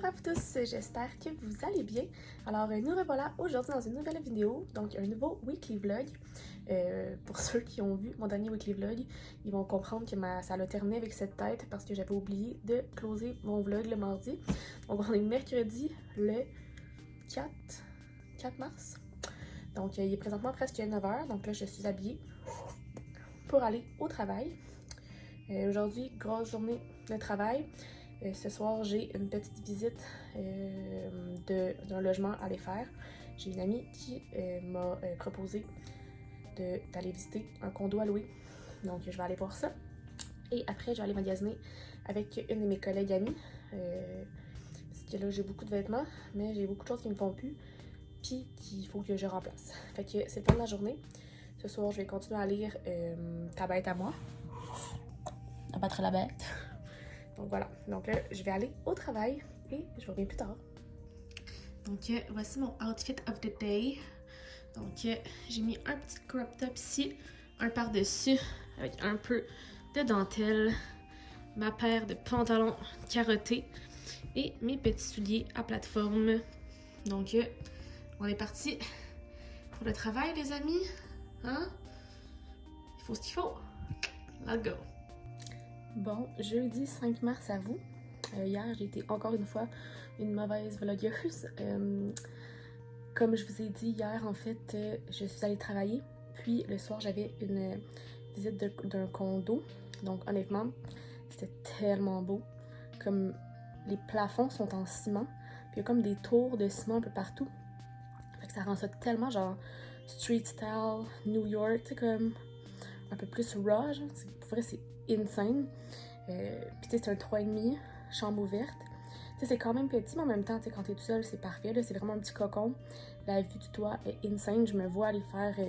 Bonjour à vous tous, j'espère que vous allez bien. Alors nous revoilà aujourd'hui dans une nouvelle vidéo, donc un nouveau weekly vlog. Pour ceux qui ont vu mon dernier weekly vlog, ils vont comprendre que ça l'a terminé avec cette tête parce que j'avais oublié de closer mon vlog le mardi. Donc on est mercredi le 4 mars. Donc il est présentement presque 9h, donc là je suis habillée pour aller au travail. Aujourd'hui, grosse journée de travail. Ce soir, j'ai une petite visite d'un logement à aller faire. J'ai une amie qui m'a proposé d'aller visiter un condo à louer. Donc, je vais aller voir ça. Et après, je vais aller magasiner avec une de mes collègues amies. Parce que là, j'ai beaucoup de vêtements, mais j'ai beaucoup de choses qui me font plus. Puis qu'il faut que je remplace. Fait que c'est le temps de la journée. Ce soir, je vais continuer à lire Ta bête à moi. Abattre la bête. Donc voilà, donc là, je vais aller au travail et je reviens plus tard. Donc voici mon outfit of the day. Donc j'ai mis un petit crop top ici, un par-dessus avec un peu de dentelle, ma paire de pantalons carottés et mes petits souliers à plateforme. Donc on est parti pour le travail les amis, hein? Il faut ce qu'il faut. Let's go! Bon, jeudi 5 mars à vous. Hier, j'ai été encore une fois une mauvaise vlogueuse. Comme je vous ai dit hier, en fait, je suis allée travailler. Puis le soir, j'avais une visite d'un condo. Donc honnêtement, c'était tellement beau. Comme les plafonds sont en ciment. Puis il y a comme des tours de ciment un peu partout. Fait que ça rend ça tellement genre street style, New York, tu sais, comme un peu plus raw, genre. Pour vrai, c'est insane. Puis tu sais, c'est un 3,5, chambre ouverte. Tu sais, c'est quand même petit, mais en même temps, tu sais, quand t'es tout seul, c'est parfait. Là, c'est vraiment un petit cocon. La vue du toit est insane. Je me vois aller faire, tu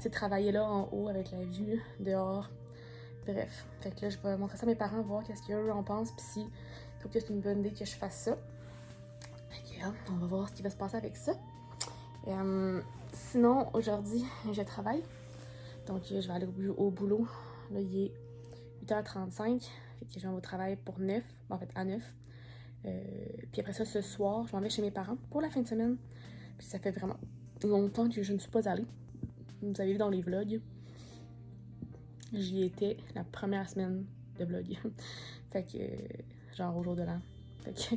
sais, travailler là en haut avec la vue dehors. Bref. Fait que là, je vais montrer ça à mes parents, voir qu'est-ce qu'eux en pensent. Puis si je trouve que c'est une bonne idée que je fasse ça. Fait que, on va voir ce qui va se passer avec ça. Sinon, aujourd'hui, je travaille. Donc, je vais aller au boulot. Là, il est 8h35. Fait que je vais au travail pour 9. En fait, à 9. Puis après ça, ce soir, je m'en vais chez mes parents pour la fin de semaine. Puis ça fait vraiment longtemps que je ne suis pas allée. Vous avez vu dans les vlogs. J'y étais la première semaine de vlog. Fait que, genre au jour de l'an. Fait que,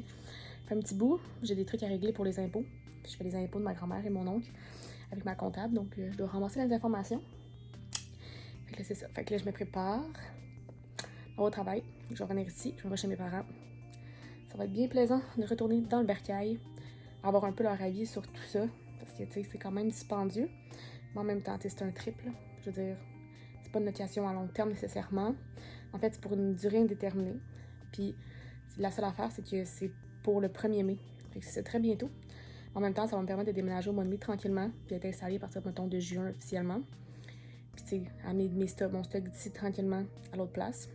fait un petit bout. J'ai des trucs à régler pour les impôts. Puis je fais les impôts de ma grand-mère et mon oncle avec ma comptable. Donc, je dois ramasser les informations. Fait que là, c'est ça. Fait que là, je me prépare au travail. Je vais revenir ici. Je vais chez mes parents. Ça va être bien plaisant de retourner dans le bercail, avoir un peu leur avis sur tout ça. Parce que, tu sais, c'est quand même dispendieux. Mais en même temps, c'est un trip, là. Je veux dire, c'est pas une location à long terme nécessairement. En fait, c'est pour une durée indéterminée. Puis, la seule affaire, c'est que c'est pour le 1er mai. Fait que c'est très bientôt. En même temps, ça va me permettre de déménager au mois de mai tranquillement. Puis d'être installée à partir, mettons, de juin officiellement. Puis, tu sais, amener mon stock d'ici tranquillement à l'autre place.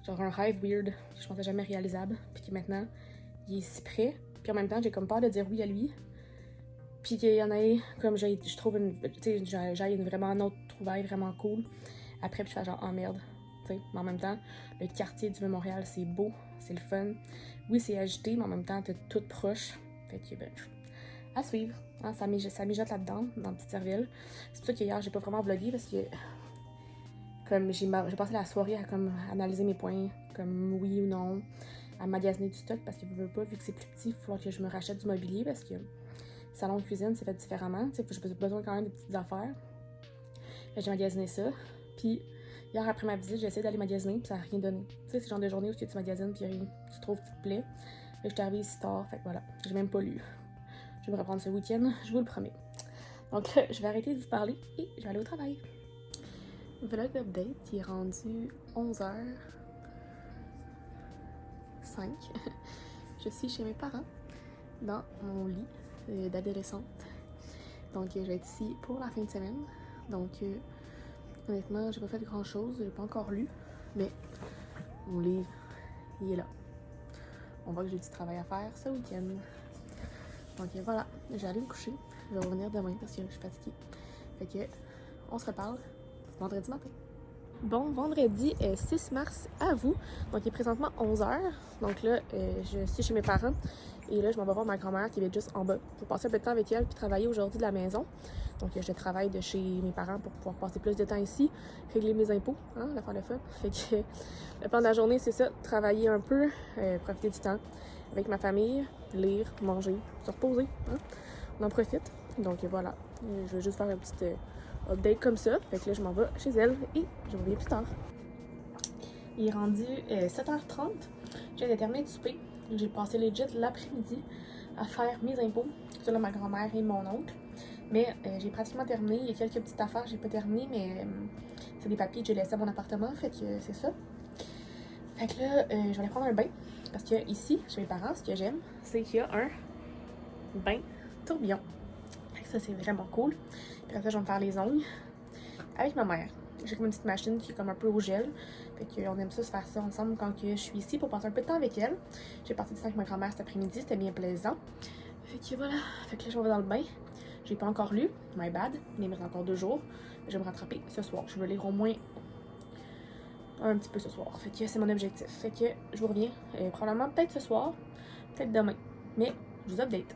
Genre un rêve weird que je pensais jamais réalisable. Puis que maintenant, il est si près. Puis en même temps, j'ai comme peur de dire oui à lui. Puis qu'il y en ait, comme je trouve j'aille une vraiment autre trouvaille vraiment cool. Après, puis je fais genre, oh merde. T'sais. Mais en même temps, le quartier du Vieux-Montréal, c'est beau, c'est le fun. Oui, c'est agité, mais en même temps, t'es toute proche. Fait que, bref, à suivre. Hein, ça mijote là-dedans, dans Petite Cervelle. C'est pour ça qu'hier, j'ai pas vraiment vlogué parce que, comme j'ai passé la soirée à comme analyser mes points, comme oui ou non, à magasiner du stock parce que je veux pas, vu que c'est plus petit, il va falloir que je me rachète du mobilier parce que salon de cuisine, c'est fait différemment. J'ai besoin quand même de petites affaires. J'ai magasiné ça. Puis hier après ma visite, j'ai essayé d'aller magasiner, puis ça n'a rien donné. Tu sais, c'est le genre de journée où tu magasines, puis rien, tu trouves qui te plaît. Fait que j'étais arrivée ici tard, fait que voilà, j'ai même pas lu. Je vais me reprendre ce week-end, je vous le promets. Donc là, je vais arrêter de vous parler et je vais aller au travail. Vlog update, il est rendu 11h05. Je suis chez mes parents, dans mon lit d'adolescente. Donc je vais être ici pour la fin de semaine. Donc honnêtement, j'ai pas fait grand chose, j'ai pas encore lu, mais mon livre, il est là. On voit que j'ai du travail à faire ce week-end. Donc voilà, je vais aller me coucher. Je vais revenir demain parce que je suis fatiguée. Fait que on se reparle vendredi matin. Bon vendredi 6 mars à vous. Donc il est présentement 11h. Donc là, je suis chez mes parents. Et là, je m'en vais voir ma grand-mère qui est juste en bas pour passer un peu de temps avec elle puis travailler aujourd'hui de la maison. Donc je travaille de chez mes parents pour pouvoir passer plus de temps ici, régler mes impôts, hein, la faire le fun. Fait que le plan de la journée, c'est ça, travailler un peu, profiter du temps avec ma famille, lire, manger, se reposer, hein. On en profite. Donc voilà, je vais juste faire un petit update comme ça. Fait que là, je m'en vais chez elle et je reviens plus tard. Il est rendu 7h30. Je viens de terminer de souper. J'ai passé legit l'après-midi à faire mes impôts. Ça là, ma grand-mère et mon oncle. Mais j'ai pratiquement terminé. Il y a quelques petites affaires que j'ai pas terminées, mais c'est des papiers que j'ai laissés à mon appartement. Fait que c'est ça. Fait que là, je vais aller prendre un bain. Parce que ici, chez mes parents, ce que j'aime, c'est qu'il y a un bain tourbillon. Fait que ça, c'est vraiment cool. Puis après ça, je vais me faire les ongles avec ma mère. J'ai comme une petite machine qui est comme un peu au gel. Fait qu'on aime ça se faire ça ensemble quand je suis ici pour passer un peu de temps avec elle. J'ai passé du temps avec ma grand-mère cet après-midi, c'était bien plaisant. Fait que voilà. Fait que là, je vais dans le bain. J'ai pas encore lu, my bad, mais il me reste encore 2 jours. Je vais me rattraper ce soir. Je veux lire au moins un petit peu ce soir. Fait que c'est mon objectif. Fait que je vous reviens probablement peut-être ce soir, peut-être demain. Mais je vous update.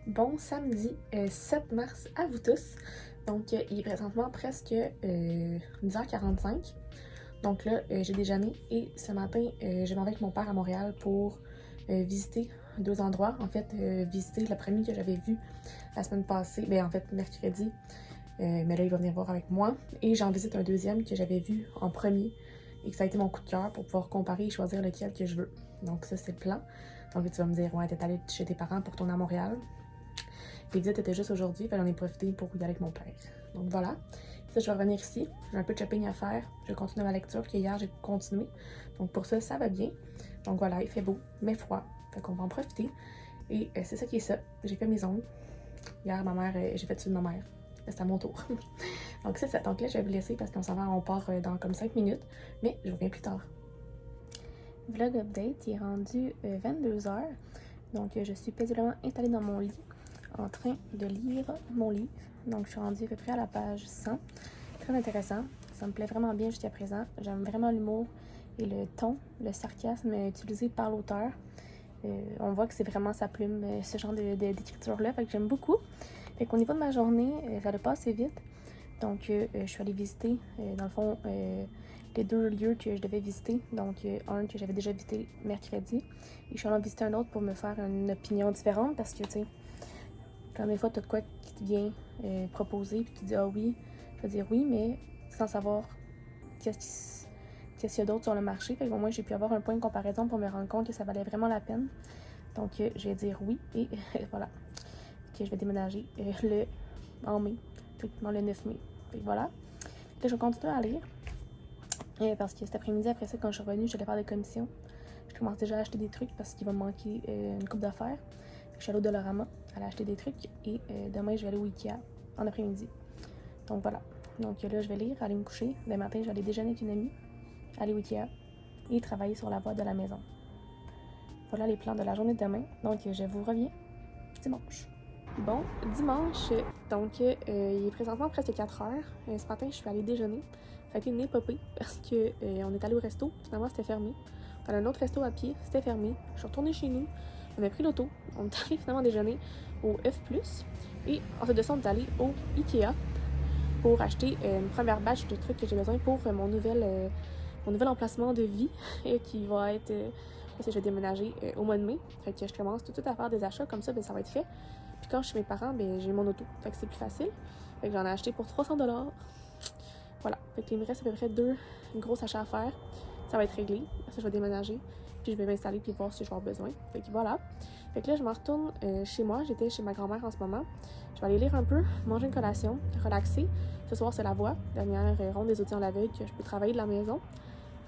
Bon samedi 7 mars à vous tous. Donc il est présentement presque 10h45. Donc là, j'ai déjeuné et ce matin, je m'en vais avec mon père à Montréal pour visiter 2 endroits. En fait, visiter le premier que j'avais vu la semaine passée, en fait mercredi. Mais là, il va venir voir avec moi. Et j'en visite un deuxième que j'avais vu en premier et que ça a été mon coup de cœur pour pouvoir comparer et choisir lequel que je veux. Donc ça, c'est le plan. Donc tu vas me dire, ouais, t'es allée chez tes parents pour tourner à Montréal. Les visites étaient juste aujourd'hui, j'en ai profité pour y aller avec mon père. Donc voilà. Ça, je vais revenir ici. J'ai un peu de shopping à faire. Je vais continuer ma lecture, puis hier, j'ai continué. Donc pour ça, ça va bien. Donc voilà, il fait beau, mais froid. Fait qu'on va en profiter. Et c'est ça qui est ça. J'ai fait mes ongles. Hier, ma mère, j'ai fait celui de ma mère. C'est à mon tour. Donc c'est ça. Donc là, je vais vous laisser parce qu'on s'en va, on part dans comme 5 minutes. Mais je reviens plus tard. Vlog update, il est rendu 22h. Donc je suis paisiblement installée dans mon lit, en train de lire mon livre. Donc je suis rendue à peu près à la page 100. Très intéressant. Ça me plaît vraiment bien jusqu'à présent. J'aime vraiment l'humour et le ton, le sarcasme utilisé par l'auteur. On voit que c'est vraiment sa plume, ce genre d'écriture-là. Fait que j'aime beaucoup. Fait qu'au niveau de ma journée, ça allait pas assez vite. Donc je suis allée visiter, dans le fond, les 2 lieux que je devais visiter. Donc un que j'avais déjà visité mercredi. Et je suis allée en visiter un autre pour me faire une opinion différente parce que, tu sais, quand des fois, tu as de quoi qui te vient proposer, puis tu dis « Ah oui », je vais dire « Oui », mais sans savoir qu'est-ce qu'il y a d'autre sur le marché. Fait que au moins, j'ai pu avoir un point de comparaison pour me rendre compte que ça valait vraiment la peine. Donc, je vais dire « Oui » et voilà. Que je vais déménager en mai, techniquement le 9 mai. Fait que voilà. Là, je vais continuer à lire. Parce que cet après-midi, après ça, quand je suis revenue, je allais faire des commissions. Je commence déjà à acheter des trucs parce qu'il va me manquer une coupe d'affaires. Je suis allée au Dollarama, aller acheter des trucs et demain, je vais aller au Ikea en après-midi. Donc voilà. Donc là, je vais lire, aller me coucher. Demain matin, je vais aller déjeuner avec une amie, aller au Ikea et travailler sur la voie de la maison. Voilà les plans de la journée de demain. Donc je vous reviens dimanche. Bon, dimanche, donc il est présentement presque 4h. Ce matin, je suis allée déjeuner. Ça a été une épopée parce que on est allé au resto, finalement c'était fermé. On a un autre resto à pied, c'était fermé. Je suis retournée chez nous, on a pris l'auto, on est allé finalement déjeuner au F+. Et ensuite de ça, on est allé au Ikea pour acheter une première batch de trucs que j'ai besoin pour mon nouvel emplacement de vie qui va être... parce que je vais déménager au mois de mai. Fait que je commence tout de suite à faire des achats comme ça, ça va être fait. Puis quand je suis chez mes parents, j'ai mon auto. Fait que c'est plus facile. Fait que j'en ai acheté pour 300$. Voilà. Fait qu'il me reste à peu près 2 gros achats à faire. Ça va être réglé. Après ça, je vais déménager. Puis je vais m'installer puis voir si je vais avoir besoin. Fait que voilà. Fait que là, je m'en retourne chez moi. J'étais chez ma grand-mère en ce moment. Je vais aller lire un peu, manger une collation, relaxer. Ce soir, c'est la voix. Dernière ronde des auditions à l'aveugle que je peux travailler de la maison.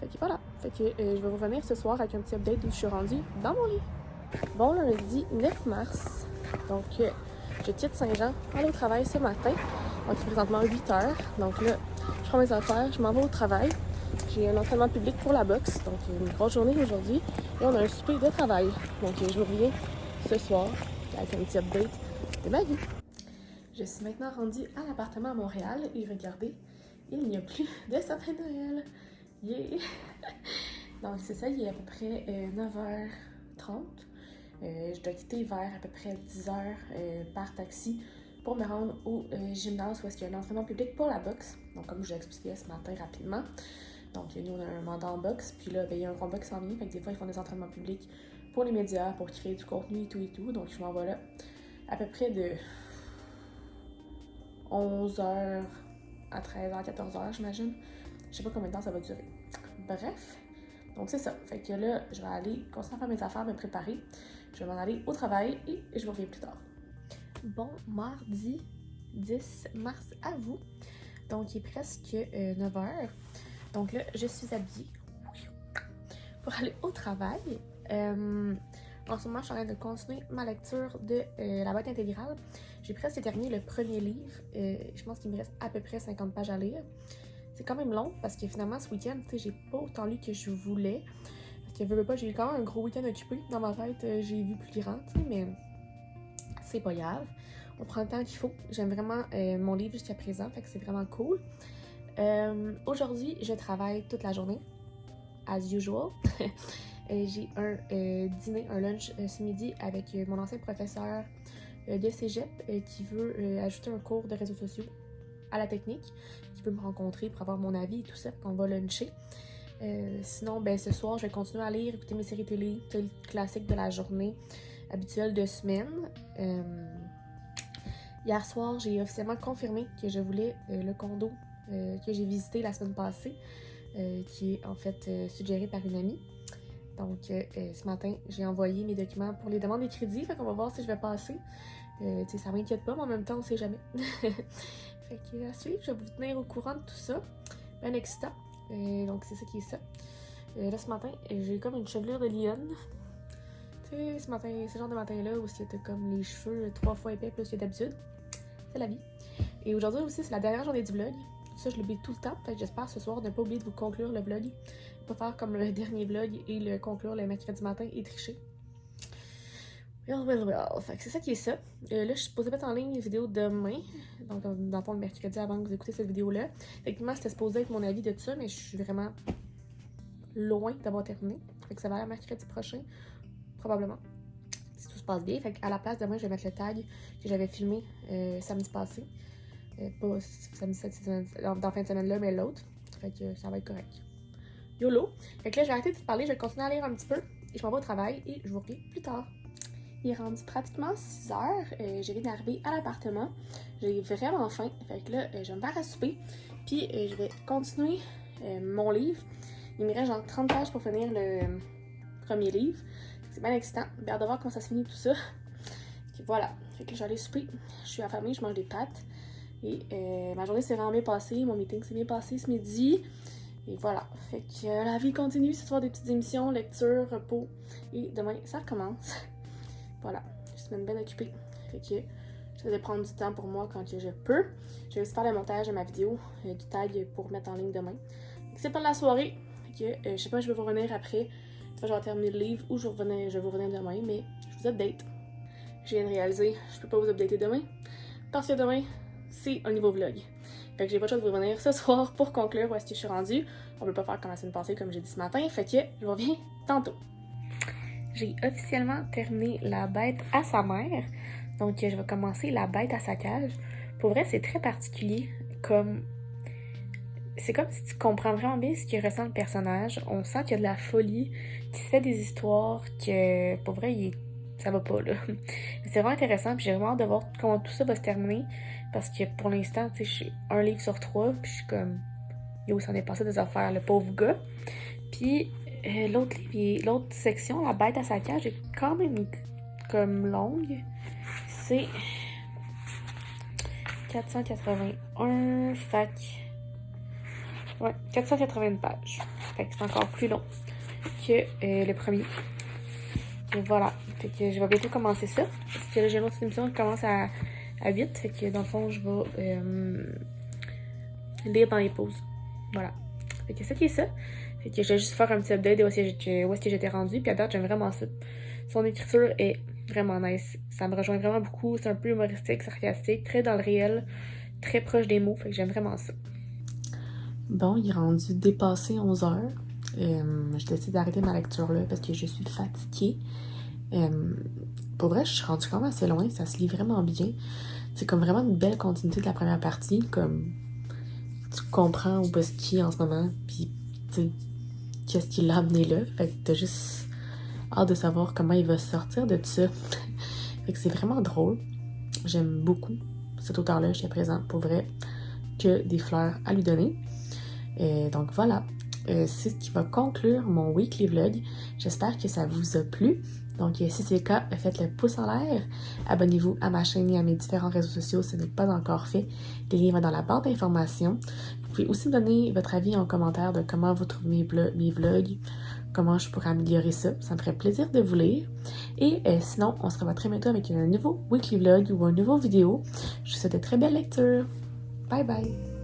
Fait que voilà. Fait que je vais vous revenir ce soir avec un petit update où je suis rendue dans mon lit. Bon lundi 9 mars. Donc, je quitte Saint-Jean, aller au travail ce matin. Donc, il est présentement 8h. Donc là, je prends mes affaires, je m'en vais au travail. j'ai un entraînement public pour la boxe, donc une grosse journée aujourd'hui. Et on a un souper de travail. Donc je vous reviens ce soir avec un petit update de ma vie. Je suis maintenant rendue à l'appartement à Montréal et regardez, il n'y a plus de sapin de Noël. Yeah! Donc c'est ça, il est à peu près 9h30. Je dois quitter vers à peu près 10h par taxi pour me rendre au gymnase où est-ce qu'il y a un entraînement public pour la boxe. Donc comme je vous l'ai expliqué ce matin rapidement. Donc nous on a un mandat en boxe, puis là il y a un combat qui s'en vient, fait que des fois ils font des entraînements publics pour les médias, pour créer du contenu et tout. Donc je m'en vais là à peu près de 11h à 13h, 14h j'imagine. Je sais pas combien de temps ça va durer. Bref, donc c'est ça. Fait que là, je vais aller continuer à faire mes affaires, me préparer. Je vais m'en aller au travail et je vous reviens plus tard. Bon mardi 10 mars à vous. Donc il est presque 9h. Donc là, je suis habillée pour aller au travail. En ce moment, je suis en train de continuer ma lecture de La Bête intégrale. J'ai presque terminé le premier livre. Je pense qu'il me reste à peu près 50 pages à lire. C'est quand même long parce que finalement, ce week-end, j'ai pas autant lu que je voulais. Parce que veux pas, j'ai eu quand même un gros week-end occupé. Dans ma tête, j'ai vu plus grand, mais c'est pas grave. On prend le temps qu'il faut. J'aime vraiment mon livre jusqu'à présent, fait que c'est vraiment cool. Aujourd'hui, je travaille toute la journée, as usual. J'ai un dîner, un lunch ce midi avec mon ancien professeur de cégep qui veut ajouter un cours de réseaux sociaux à la technique, qui veut me rencontrer pour avoir mon avis et tout ça, qu'on va luncher. Sinon, ce soir, je vais continuer à lire, écouter mes séries télé, classiques de la journée habituelle de semaine. Hier soir, j'ai officiellement confirmé que je voulais le condo que j'ai visité la semaine passée, qui est en fait suggéré par une amie. Donc, ce matin, j'ai envoyé mes documents pour les demandes des crédits, fait qu'on va voir si je vais passer. Ça m'inquiète pas, mais en même temps, on sait jamais. Fait que à suivre, je vais vous tenir au courant de tout ça. Ben excitant. Donc, c'est ça qui est ça. Là, ce matin, j'ai comme une chevelure de lionne. Tu sais, ce matin, ce genre de matin-là où t'as comme les cheveux 3 fois épais plus que d'habitude. C'est la vie. Et aujourd'hui aussi, c'est la dernière journée du vlog. Ça, je l'oublie tout le temps. Fait que j'espère ce soir ne pas oublier de vous conclure le vlog. Pas faire comme le dernier vlog et le conclure le mercredi matin et tricher. Well. Fait que c'est ça qui est ça. Là, je suis supposée mettre en ligne une vidéo demain. Donc, dans le fond, le mercredi avant que vous écoutez cette vidéo-là. Effectivement, c'était supposé être mon avis de tout ça, mais je suis vraiment loin d'avoir terminé. Fait que ça va aller mercredi prochain, probablement. Si tout se passe bien. Fait qu'à la place, demain, je vais mettre le tag que j'avais filmé samedi passé. Pas samedi cette semaine, dans fin de semaine-là, mais l'autre. Fait que ça va être correct. YOLO! Fait que là, j'ai arrêté de parler, je vais continuer à lire un petit peu. Et je m'en vais au travail et je vous reviens plus tard. Il est rendu pratiquement 6h. Je viens d'arriver à l'appartement. J'ai vraiment faim. Fait que là, je vais me faire à souper. Puis, je vais continuer mon livre. Il me reste genre 30 pages pour finir le premier livre. C'est bien excitant. J'ai hâte de voir comment ça se finit tout ça. Puis voilà. Fait que là, je vais aller souper. Je suis affamée, je mange des pâtes. Et ma journée s'est vraiment bien passée. Mon meeting s'est bien passé ce midi. Et voilà. Fait que la vie continue. Ce soir, des petites émissions, lecture, repos. Et demain, ça recommence. Voilà, je suis une belle occupée. Fait que j'essaie de prendre du temps pour moi quand je peux. Je vais aussi faire le montage de ma vidéo, du tag pour mettre en ligne demain. C'est pas de la soirée. Fait que je sais pas, je vais vous revenir après. Soit je vais terminer le livre ou je vais vous revenir demain, mais je vous update. Je viens de réaliser, je peux pas vous updater demain. Parce que demain, c'est un nouveau vlog. Fait que j'ai pas le choix de vous revenir ce soir pour conclure où est-ce que je suis rendue. On peut pas faire comme la semaine passée, comme j'ai dit ce matin. Fait que je vous reviens tantôt. J'ai officiellement terminé La Bête à sa mère. Donc, je vais commencer La Bête à sa cage. Pour vrai, c'est très particulier. C'est comme si tu comprends vraiment bien ce que ressent le personnage. On sent qu'il y a de la folie, qu'il se fait des histoires, que pour vrai, ça va pas, là. C'est vraiment intéressant, puis j'ai vraiment hâte de voir comment tout ça va se terminer. Parce que pour l'instant, tu sais, je suis un livre sur 3, puis je suis comme... Yo, ça en est passé des affaires, le pauvre gars. Puis... l'autre section, La Bête à sa cage, est quand même comme longue. C'est 481, fait que... Ouais, 480 pages. Fait que c'est encore plus long que le premier. Et voilà. Fait que je vais bientôt commencer ça. Parce que là, j'ai une autre émission qui commence à 8. Fait que dans le fond, je vais lire dans les pauses. Voilà. Fait que c'était ça. Fait que je vais juste faire un petit update de où est-ce que j'étais rendue. Puis à date, j'aime vraiment ça. Son écriture est vraiment nice. Ça me rejoint vraiment beaucoup. C'est un peu humoristique, sarcastique, très dans le réel, très proche des mots. Fait que j'aime vraiment ça. Bon, il est rendu dépassé 11 heures. J'ai décidé d'arrêter ma lecture là parce que je suis fatiguée. Pour vrai, je suis rendue quand même assez loin. Ça se lit vraiment bien. C'est comme vraiment une belle continuité de la première partie. Comme tu comprends où est-ce qu'il est en ce moment. Puis tu sais, qu'est-ce qui l'a amené là. Fait que t'as juste hâte de savoir comment il va sortir de tout ça. Fait que c'est vraiment drôle. J'aime beaucoup cet auteur-là jusqu'à présent. Pour vrai, que des fleurs à lui donner. Donc voilà, c'est ce qui va conclure mon weekly vlog. J'espère que ça vous a plu. Donc si c'est le cas, faites le pouce en l'air. Abonnez-vous à ma chaîne et à mes différents réseaux sociaux si ce n'est pas encore fait. Les liens vont dans la barre d'informations. Vous pouvez aussi me donner votre avis en commentaire de comment vous trouvez mes vlogs, comment je pourrais améliorer ça. Ça me ferait plaisir de vous lire. Et sinon, on se revoit très bientôt avec un nouveau weekly vlog ou un nouveau vidéo. Je vous souhaite de très belles lectures. Bye bye!